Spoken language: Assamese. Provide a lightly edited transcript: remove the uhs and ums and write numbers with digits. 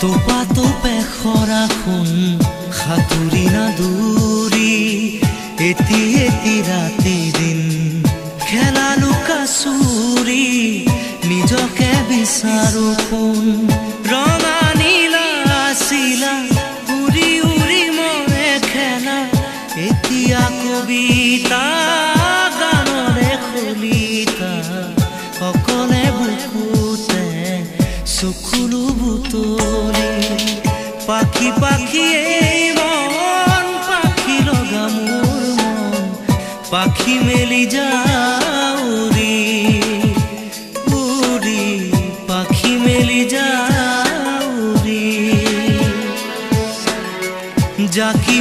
তোপা তোপে খৰাখন সাঁতুৰি নাদুৰি এটি এটি ৰাতি দিন খেলা লুকা চুৰি নিজকে বিচাৰো কোন ৰঙা নীলা আছিলা উৰি উৰি মনে খেলা এতিয়া কবিতা গানৰে খলিতা অকলে বুকুতে চকুলো বুটলি পাখি পাখি মন পাখি লগা মোৰ মন পাখি মেলি যাউৰি উৰি পাখি মেলি যাউৰি জাকি